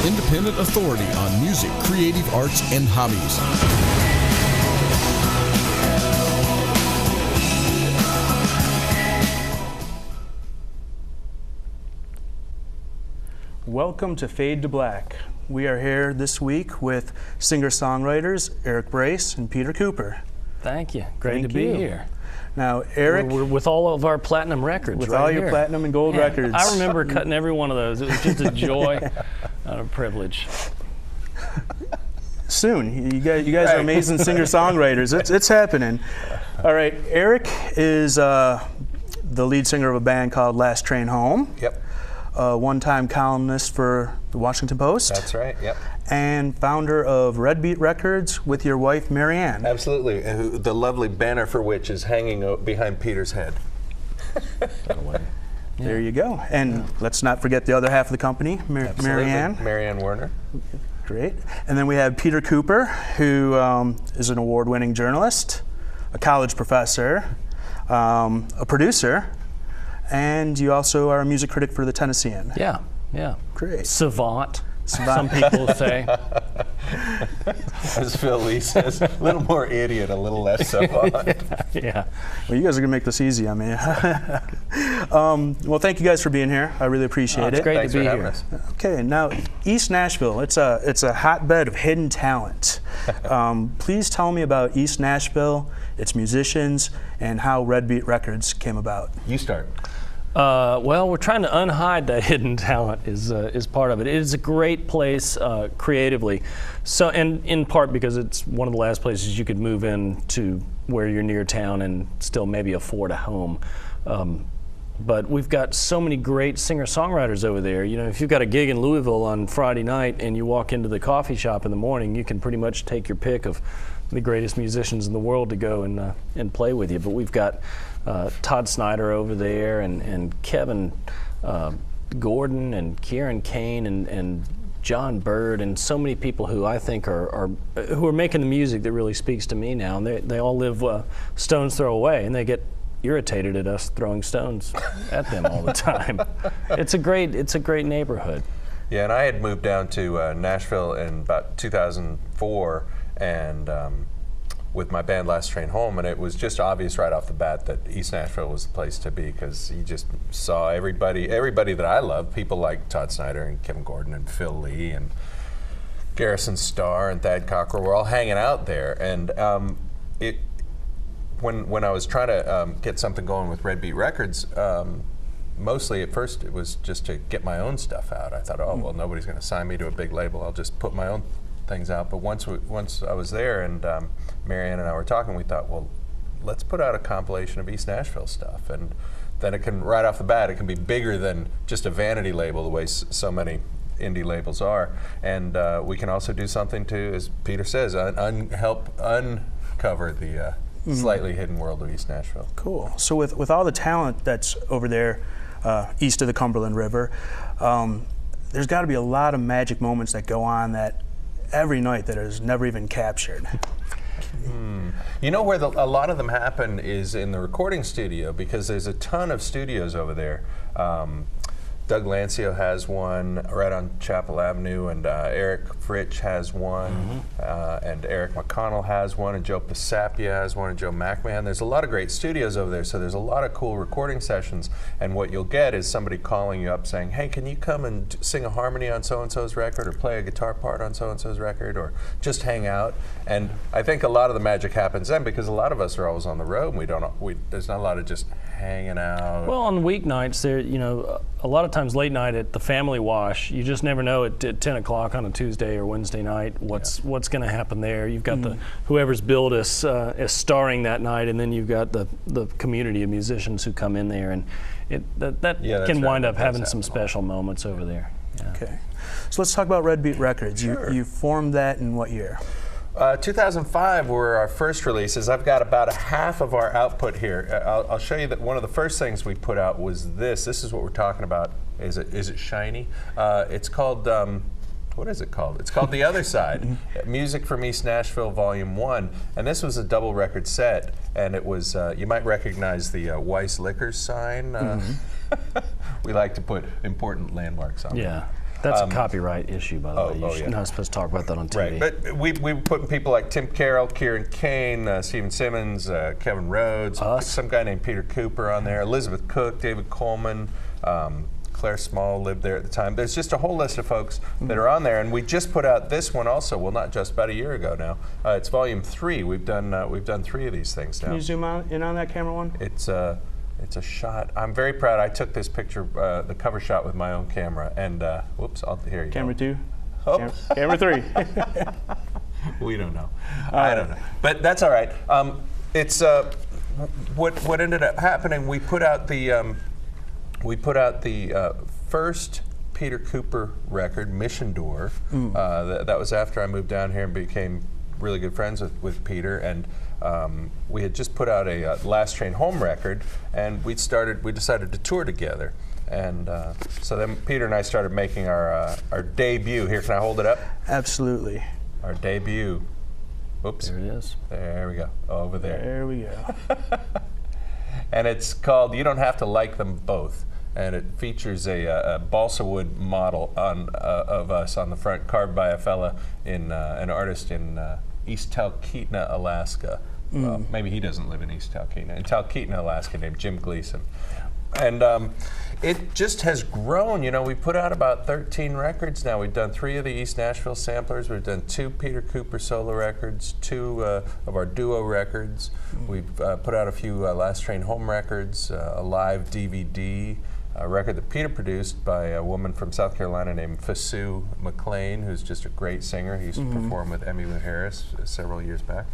independent authority on music, creative arts, and hobbies. Welcome to Fade to Black. We are here this week with singer-songwriters Eric Brace and Peter Cooper. Thank you. Great to be here. Now, Eric, we're with all of our platinum records. With right all here. your platinum and gold records. I remember cutting every one of those. It was just a joy and a privilege. Soon, you guys are amazing singer-songwriters. It's happening. All right, Eric is the lead singer of a band called Last Train Home. Yep. One-time columnist for the Washington Post. That's right, yep. And founder of Red Beat Records with your wife, Marianne. Absolutely, the lovely banner for which is hanging behind Peter's head. There you go. And let's not forget the other half of the company, Marianne. Marianne Werner. Great. And then we have Peter Cooper, who is an award-winning journalist, a college professor, a producer, and you also are a music critic for the Tennessean. Yeah. Great. Savant. Some people say. As Phil Lee says, a little more idiot, a little less savant. Yeah. Well, you guys are going to make this easy on me. Well, thank you guys for being here. I really appreciate it. It's great Thanks to be for here. us. Okay, now East Nashville, it's a hotbed of hidden talent. Please tell me about East Nashville, its musicians, and how Red Beat Records came about. You start. Well, we're trying to unhide that hidden talent is part of it. It is a great place creatively, so and in part because it's one of the last places you could move in to where you're near town and still maybe afford a home. But we've got so many great singer-songwriters over there. You know, if you've got a gig in Louisville on Friday night and you walk into the coffee shop in the morning, you can pretty much take your pick of the greatest musicians in the world to go and play with you. But we've got Todd Snyder over there, and Kevin Gordon, and Kieran Kane, and John Bird, and so many people who I think who are making the music that really speaks to me now. And they all live stone's throw away, and they get irritated at us throwing stones at them all the time. It's a great neighborhood. Yeah, and I had moved down to Nashville in about 2004, and with my band Last Train Home, and it was just obvious right off the bat that East Nashville was the place to be, because you just saw everybody that I love, people like Todd Snyder and Kevin Gordon and Phil Lee and Garrison Starr and Thad Cockrell were all hanging out there. And when I was trying to get something going with Red Beat Records, mostly at first it was just to get my own stuff out. I thought, oh, well, nobody's going to sign me to a big label. I'll just put my own things out. But once I was there and Marianne and I were talking, we thought, well, let's put out a compilation of East Nashville stuff. And then it can, right off the bat, it can be bigger than just a vanity label the way so many indie labels are. And we can also do something to, as Peter says, help uncover the slightly hidden world of East Nashville. Cool. So with all the talent that's over there east of the Cumberland River, there's got to be a lot of magic moments that go on that every night that is never even captured. You know where a lot of them happen is in the recording studio, because there's a ton of studios over there. Doug Lancio has one right on Chapel Avenue, and Eric Fritsch has one, and Eric McConnell has one, and Joe Pisapia has one, and Joe McMahon. There's a lot of great studios over there, so there's a lot of cool recording sessions, and what you'll get is somebody calling you up saying, hey, can you come and sing a harmony on so-and-so's record, or play a guitar part on so-and-so's record, or just hang out. And I think a lot of the magic happens then, because a lot of us are always on the road, and there's not a lot of just hanging out. Well, on weeknights, a lot of times late night at the family wash, you just never know at 10 o'clock on a Tuesday or Wednesday night what's going to happen there. You've got whoever's billed as starring that night, and then you've got the community of musicians who come in there, and that can wind up having some special moments over there. Yeah. Okay, so let's talk about Red Beat Records. Sure. You formed that in what year? 2005 were our first releases. I've got about a half of our output here. I'll show you that one of the first things we put out was this. This is what we're talking about. Is it shiny? It's called, what is it called? It's called The Other Side, Music from East Nashville Volume 1. And this was a double record set, and it was, you might recognize the Weiss Liquors sign. We like to put important landmarks on Yeah. That's a copyright issue, by the way. You're not supposed to talk about that on TV. Right, but we put people like Tim Carroll, Kieran Kane, Stephen Simmons, Kevin Rhodes, some guy named Peter Cooper on there, Elizabeth Cook, David Coleman, Claire Small lived there at the time. There's just a whole list of folks that are on there, and we just put out this one also. Well, not just, about a year ago now. It's volume 3. We've done 3 of these things now. Can you zoom in on that camera one? It's a shot. I'm very proud. I took this picture, the cover shot, with my own camera. And whoops, here you Camera go. 2. Oh. Camera 3. We don't know. I don't know. But that's all right. It's what ended up happening. We put out the first Peter Cooper record, Mission Door. That was after I moved down here and became really good friends with Peter, and we had just put out a Last Train Home record, and we decided to tour together. And so then Peter and I started making our debut. Here, can I hold it up? Absolutely. Our debut. Oops. There it is. There we go. Over there. There we go. And it's called You Don't Have to Like Them Both. And it features a balsa wood model of us on the front, carved by a fella, an artist in East Talkeetna, Alaska. Well, maybe he doesn't live in East Talkeetna. In Talkeetna, Alaska, named Jim Gleason. And it just has grown. You know, we put out about 13 records now. We've done 3 of the East Nashville samplers. We've done 2 Peter Cooper solo records, 2 of our duo records. We've put out a few Last Train Home records, a live DVD, a record that Peter produced by a woman from South Carolina named Fasu McLean, who's just a great singer. He used to perform with Emmylou Harris several years back.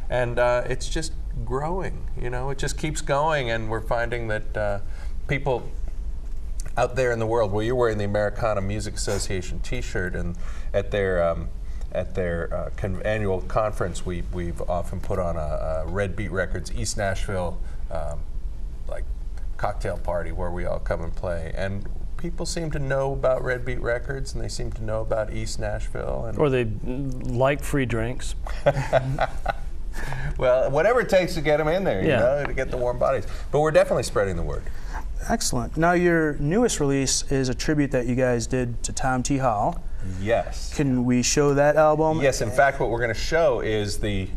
And it's just growing, you know, it just keeps going, and we're finding that people out there in the world, well, you're wearing the Americana Music Association t-shirt, and at their annual conference, we've often put on a Red Beat Records East Nashville like cocktail party where we all come and play, and people seem to know about Red Beat Records, and they seem to know about East Nashville, and or they like free drinks. Well, whatever it takes to get them in there, you know, to get the warm bodies. But we're definitely spreading the word. Excellent. Now, your newest release is a tribute that you guys did to Tom T. Hall. Yes. Can we show that album? Yes, in fact, what we're going to show is the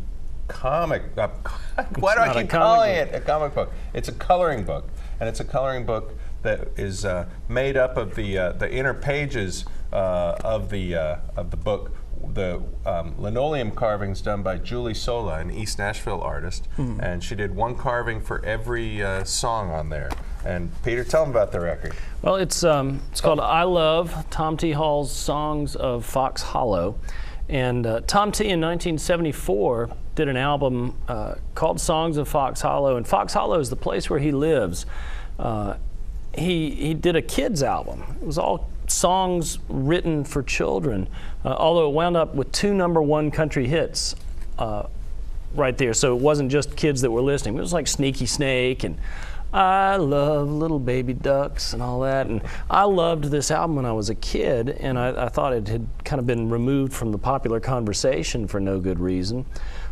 comic. Why do I keep calling it a comic book? It's a coloring book, and it's a coloring book that is made up of the inner pages of the book. The linoleum carvings done by Julie Sola, an East Nashville artist, and she did one carving for every song on there. And Peter, tell them about the record. Well, it's called I Love Tom T. Hall's Songs of Fox Hollow. And Tom T. in 1974 did an album called Songs of Fox Hollow, and Fox Hollow is the place where he lives. He did a kids album. It was all songs written for children, although it wound up with 2 #1 country hits right there. So it wasn't just kids that were listening. It was like Sneaky Snake and I Love Little Baby Ducks and all that. And I loved this album when I was a kid, and I thought it had kind of been removed from the popular conversation for no good reason.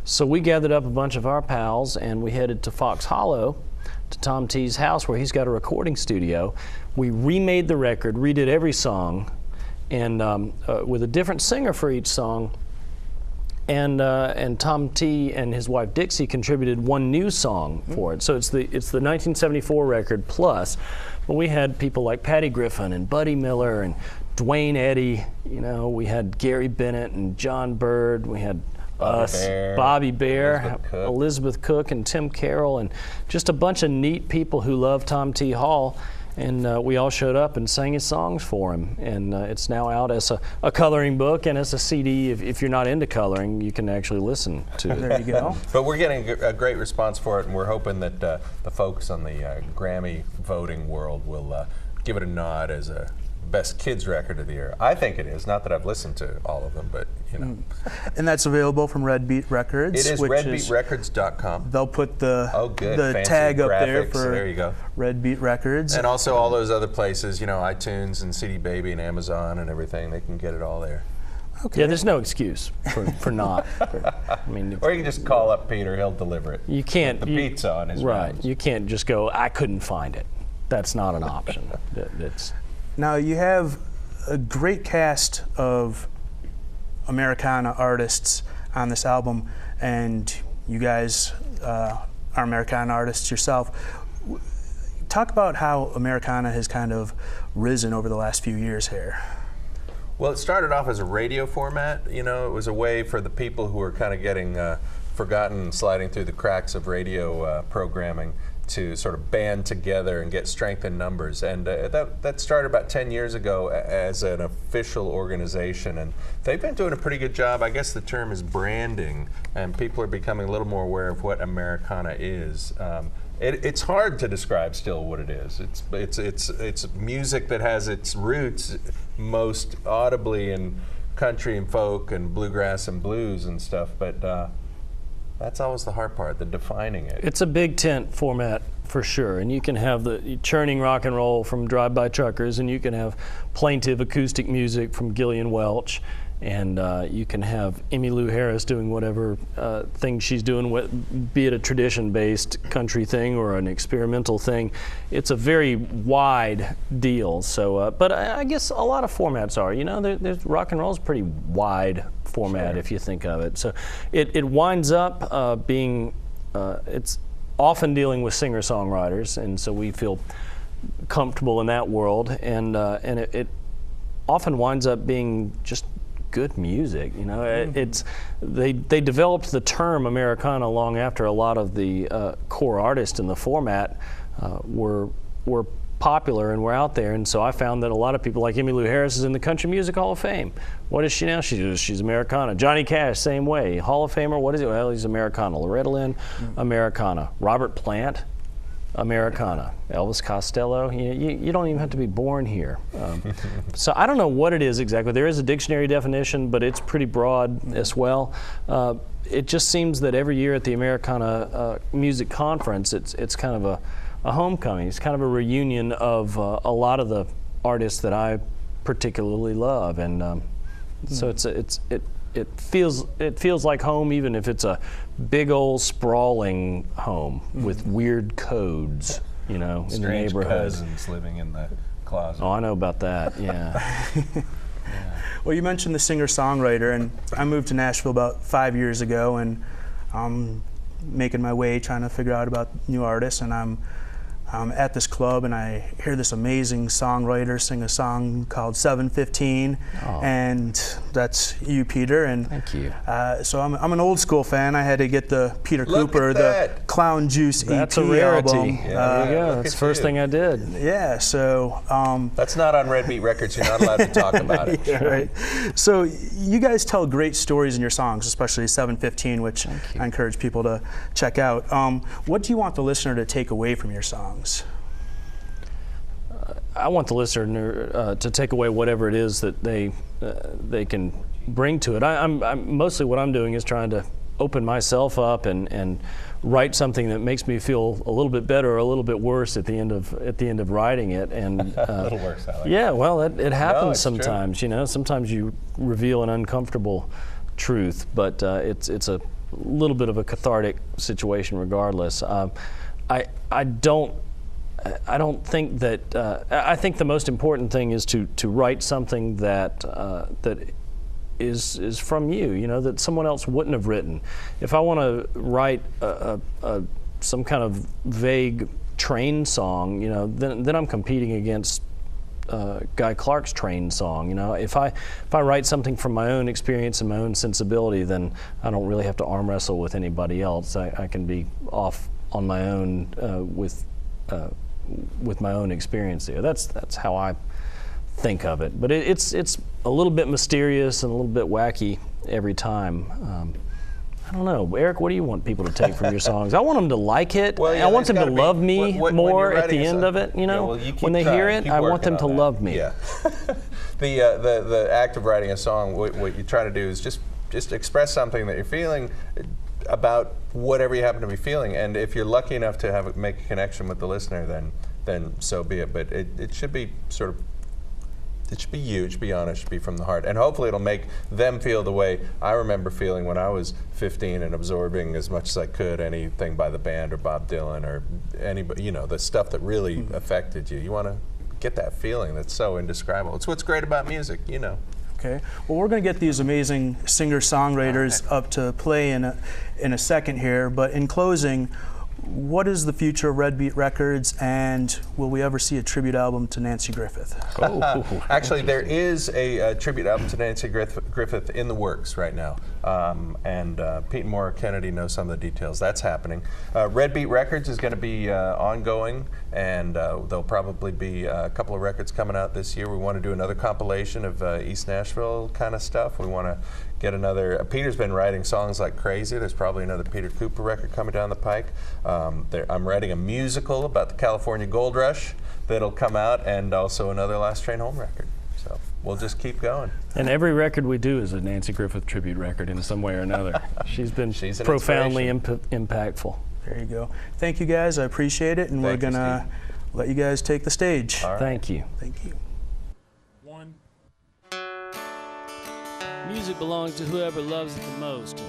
So we gathered up a bunch of our pals and we headed to Fox Hollow, to Tom T's house where he's got a recording studio. We remade the record, redid every song, and with a different singer for each song. And Tom T and his wife Dixie contributed one new song for it. So it's the 1974 record plus. But we had people like Patty Griffin and Buddy Miller and Dwayne Eddy. You know, we had Gary Bennett and John Bird. We had Bobby Bear, Elizabeth Cook, and Tim Carroll, and just a bunch of neat people who love Tom T. Hall. And we all showed up and sang his songs for him. And it's now out as a coloring book and as a CD. If you're not into coloring, you can actually listen to it. There you go. But we're getting a great response for it, and we're hoping that the folks on the Grammy voting world will give it a nod as a best kids record of the year. I think it is. Not that I've listened to all of them, but you know. And that's available from Red Beat Records. It is redbeatrecords.com. They'll put the Fancy tag up graphics. there for there you go. Red Beat Records. And also all those other places, you know, iTunes and CD Baby and Amazon and everything. They can get it all there. Okay. Yeah, there's no excuse for not. I mean, or you can just call up Peter; he'll deliver it. You can't. The beats on his right. rounds. You can't just go, I couldn't find it. That's not an option. It's Now you have a great cast of Americana artists on this album, and you guys are Americana artists yourself. Talk about how Americana has kind of risen over the last few years here. Well, it started off as a radio format. You know, it was a way for the people who were kind of getting forgotten, sliding through the cracks of radio programming, to sort of band together and get strength in numbers. And that started about 10 years ago as an official organization, and they've been doing a pretty good job. I guess the term is branding, and people are becoming a little more aware of what Americana is. It's hard to describe still what it is. It's music that has its roots most audibly in country and folk and bluegrass and blues and stuff, but that's always the hard part, the defining it. It's a big tent format for sure, and you can have the churning rock and roll from Drive-By Truckers, and you can have plaintive acoustic music from Gillian Welch, and you can have Emmylou Harris doing whatever thing she's doing, be it a tradition-based country thing or an experimental thing. It's a very wide deal. So, but I guess a lot of formats are. You know, there's rock and roll is a pretty wide format, sure, if you think of it. So it winds up being, it's often dealing with singer-songwriters, and so we feel comfortable in that world, and it often winds up being just good music. You know, they developed the term Americana long after a lot of the core artists in the format were popular and were out there, and so I found that a lot of people, like Emmylou Harris, is in the Country Music Hall of Fame. What is she now? She's Americana. Johnny Cash, same way. Hall of Famer, what is it? Well, he's Americana. Loretta Lynn, Americana. Robert Plant, Americana. Elvis Costello, you don't even have to be born here. So I don't know what it is exactly. There is a dictionary definition, but it's pretty broad as well. It just seems that every year at the Americana Music Conference, it's kind of a homecoming. It's kind of a reunion of a lot of the artists that I particularly love, and so it feels like home, even if it's a big old sprawling home with weird codes, you know, in the neighborhood. Cousins living in the closet. Oh, I know about that. Yeah. Yeah. Well, you mentioned the singer-songwriter, and I moved to Nashville about 5 years ago, and I'm making my way trying to figure out about new artists, and I'm at this club, and I hear this amazing songwriter sing a song called 715, and that's you, Peter. And thank you. So I'm an old school fan. I had to get the Peter Cooper, the Clown Juice that's EP a rarity. album. Yeah, there you go. That's the first thing I did. Yeah, so that's not on Red Beat Records. You're not allowed to talk about it. Yeah, right. So you guys tell great stories in your songs, especially 715, which I encourage people to check out. What do you want the listener to take away from your songs? I want the listener to take away whatever it is that they can bring to it. I'm mostly what I'm doing is trying to open myself up and write something that makes me feel a little bit better or a little bit worse at the end of writing it. And a little worse, I like yeah, well, it happens sometimes. True. You know, sometimes you reveal an uncomfortable truth, but it's a little bit of a cathartic situation regardless. I don't think that. I think the most important thing is to write something that is from you. You know, that someone else wouldn't have written. If I want to write some kind of vague train song, you know, then I'm competing against Guy Clark's train song. You know, if I write something from my own experience and my own sensibility, then I don't really have to arm wrestle with anybody else. I can be off on my own with my own experience there. That's how I think of it. But it's a little bit mysterious and a little bit wacky every time. I don't know, Eric. What do you want people to take from your songs? I want them to like it. Well, yeah, I want them to love me more at the end of it. You know, when they hear it, I want them to love me. Yeah. The act of writing a song, what you try to do is just express something that you're feeling about whatever you happen to be feeling, and if you're lucky enough to make a connection with the listener, then so be it. But it should be sort of, it should be you, it should be honest, it should be from the heart, and hopefully it'll make them feel the way I remember feeling when I was 15 and absorbing as much as I could anything by the band or Bob Dylan or anybody, you know, the stuff that really affected you. You want to get that feeling that's so indescribable. It's what's great about music, you know. Okay. Well, we're going to get these amazing singer-songwriters up to play in a second here, but in closing, what is the future of Red Beat Records, and will we ever see a tribute album to Nancy Griffith? Oh, actually, there is a tribute album to Nancy Griffith in the works right now, and Pete and Maura Kennedy know some of the details. That's happening. Red Beat Records is going to be ongoing, and there'll probably be a couple of records coming out this year. We want to do another compilation of East Nashville kind of stuff. We want to get another. Peter's been writing songs like crazy. There's probably another Peter Cooper record coming down the pike. I'm writing a musical about the California Gold Rush that'll come out, and also another Last Train Home record. So we'll just keep going. And every record we do is a Nancy Griffith tribute record in some way or another. She's been profoundly impactful. There you go. Thank you guys. I appreciate it, and we're going to let you guys take the stage. All right. Thank you. Thank you. Music belongs to whoever loves it the most.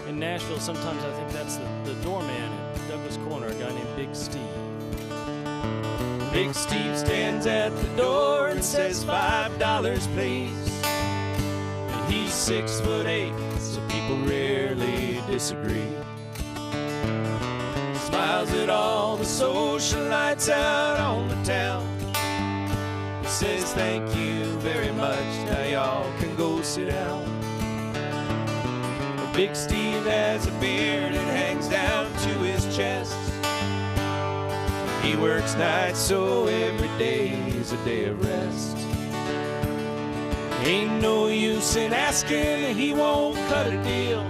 In Nashville, sometimes I think that's the doorman at Douglas Corner, a guy named Big Steve. Big Steve stands at the door and says $5, please. And he's 6'8", so people rarely disagree. Smiles at all the socialites out on the town. He says thank you very much, now y'all can go sit down. Big Steve has a beard that hangs down to his chest. He works nights, so every day is a day of rest. Ain't no use in asking, he won't cut a deal.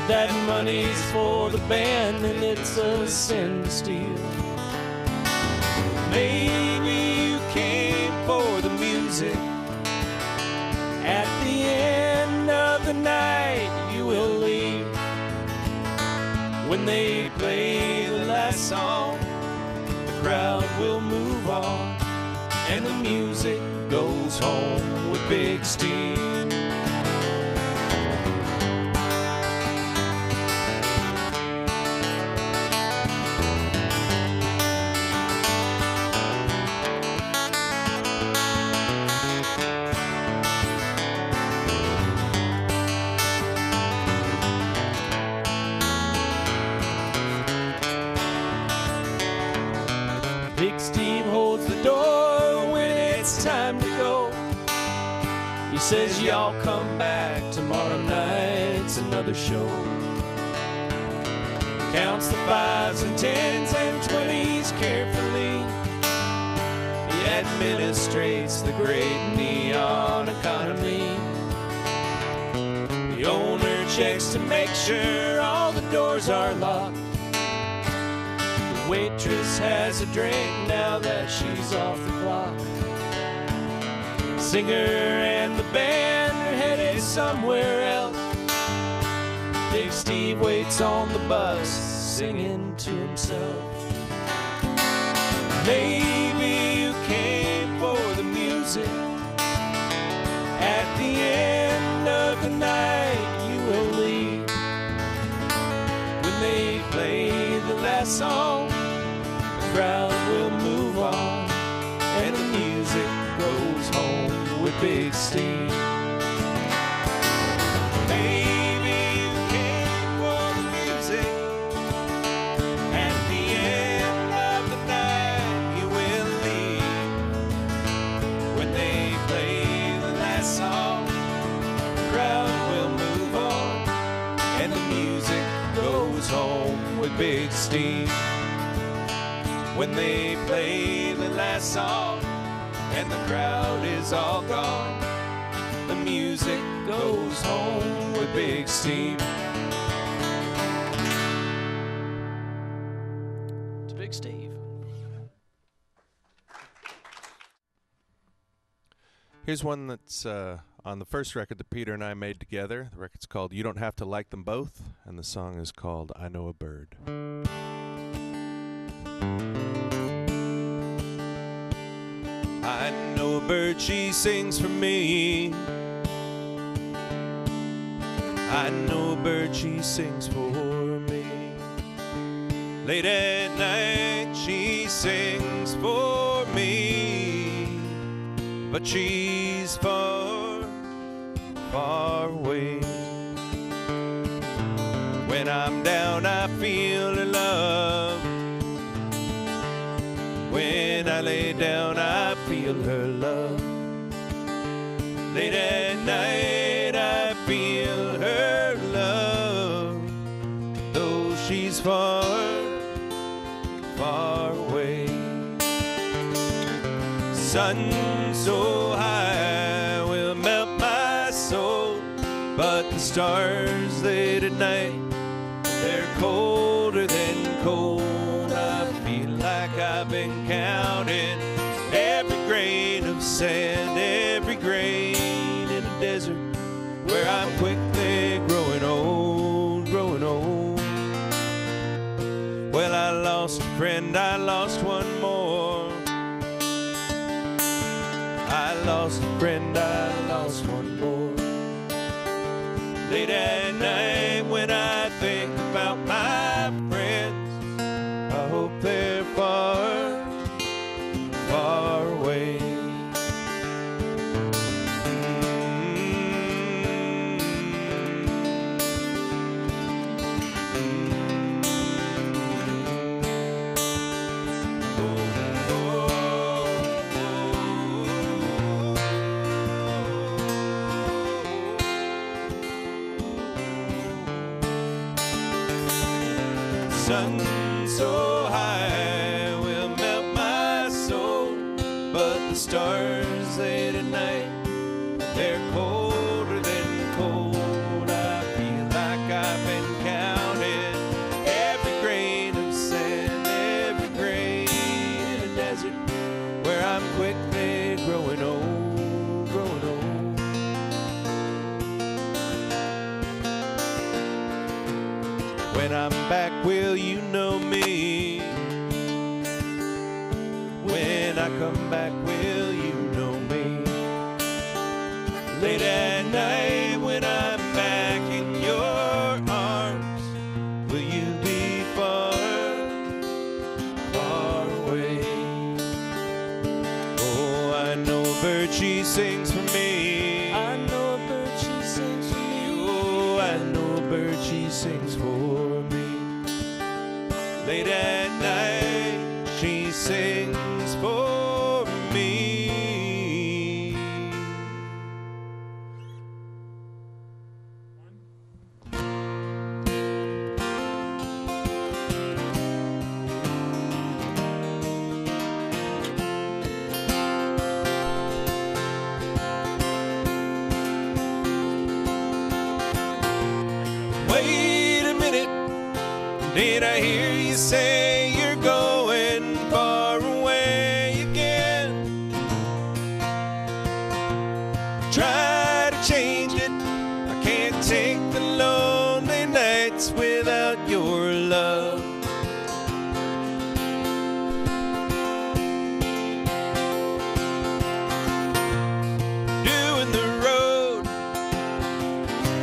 That money's for the band and it's a sin to steal. Maybe you came for the music. At the end of the night you will leave. When they play the last song, the crowd will move on, and the music goes home with Big Steve. Big Steve holds the door when it's time to go. He says, y'all come back tomorrow night, it's another show. Counts the 5s and 10s and 20s carefully. He administrates the great neon economy. The owner checks to make sure all the doors are locked. The waitress has a drink now that she's off the clock. Singer and the band are headed somewhere else. Big Steve waits on the bus, singing to himself. Maybe you came for the music. At the end of the night you will leave. When they play the last song, the crowd will move on, and the music goes home with Big Steve. Maybe you came for the music. At the end of the night you will leave. When they play the last song, the crowd will move on, and the music goes home with Big Steve. When they play the last song and the crowd is all gone, the music goes home with Big Steve. To Big Steve. Here's one that's on the first record that Peter and I made together. The record's called You Don't Have to Like Them Both, and the song is called I Know a Bird. I know a bird, she sings for me. I know a bird, she sings for me. Late at night she sings for but she's far, far away. When I'm down, I feel her love. When I lay down, I feel her love. Late at night, I feel her love. Though she's far, far away. Sun so high will melt my soul, but the stars late at night, they're colder than cold. I feel like I've been counting every grain of sand, every grain in a desert where I'm quickly growing old, growing old. Well, I lost a friend, I lost one more. I lost a friend, I lost one more. Late at night when I think about my friends, I hope they're far, far away. Sun so high will melt my soul, but the stars late at night, they're colder than cold. I feel like I've been counting every grain of sand, every grain in a desert where I'm quickly growing old, growing old. When I'm back, will you know me? When I come back, will you know me? Late at night when I'm back in your arms, will you be far, far away? Oh, I know a bird, she sings for me. I know a bird, she sings for me. Oh, I know a bird, she sings for me. Late at night, she sings for me. Wait a minute, did I hear you say you're going far away again? Try to change it, I can't take the lonely nights without your love. Doing the road,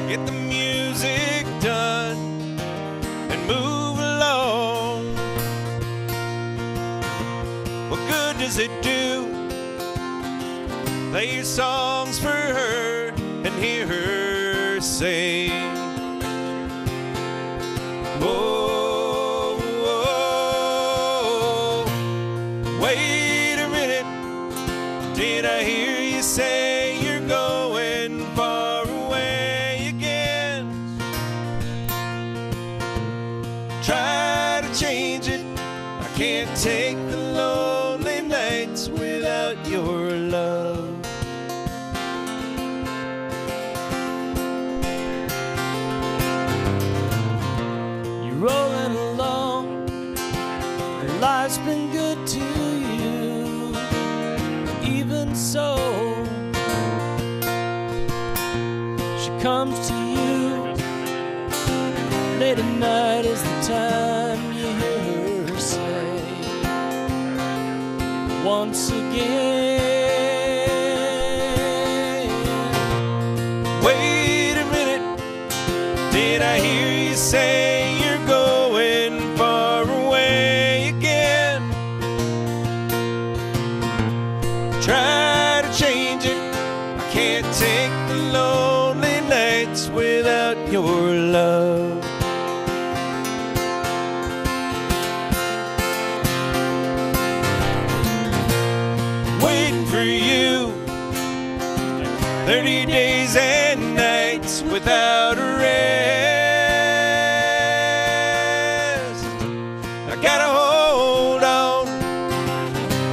get the music done and move along. What good does it do? Play your songs for her and hear her say, oh, oh, wait a minute, did I hear you say you're going far away again? Try to change it, I can't take the lonely nights without your love. You're rolling along, and life's been good to you. Even so, she comes to you late at night is the time you hear her say, once again, wait a minute, did I hear you say you're going far away again? Try to change 30 days and nights without a rest. I gotta hold on,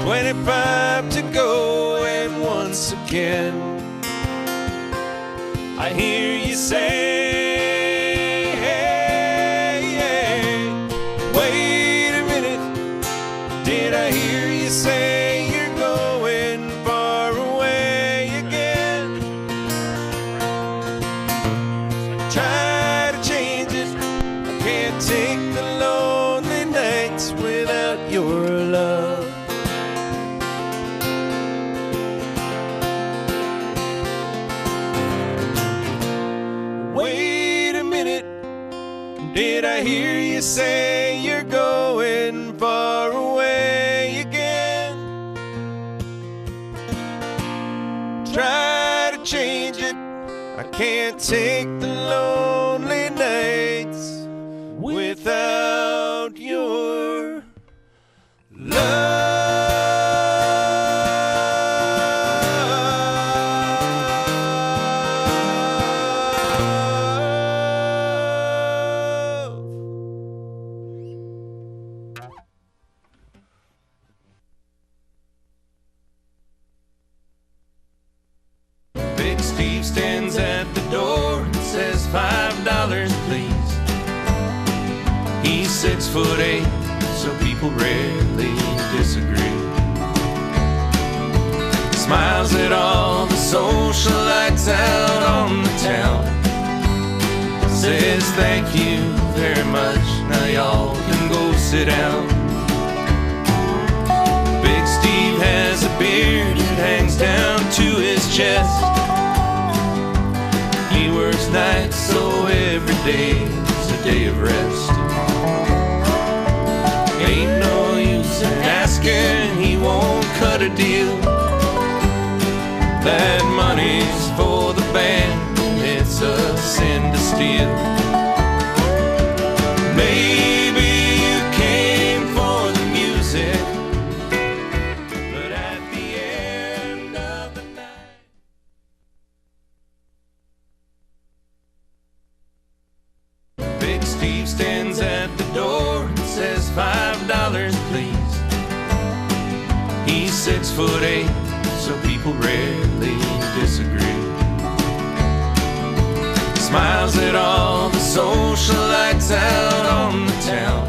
25 to go, and once again I hear you say, hey, wait a minute, did I hear you say you're going far away again? Try to change it, I can't take the lonely nights without your love. Wait a minute, did I hear you say you're going far away again? Try to change it, I can't take the lonely nights without your love. Big Steve stands at the door and says $5, please. He's 6'8", so people rarely disagree. Smiles at all the socialites out on the town. Says thank you very much, now y'all can go sit down. Big Steve has a beard that hangs down to his chest. He works nights, so every day's a day of rest. Ain't no use in asking, he won't cut a deal. That money's for the band, it's a sin to steal. Maybe you came for the music, but at the end of the night. Big Steve stands at the door and says $5, please. He's 6'8", so people rarely disagree. Smiles at all the socialites out on the town.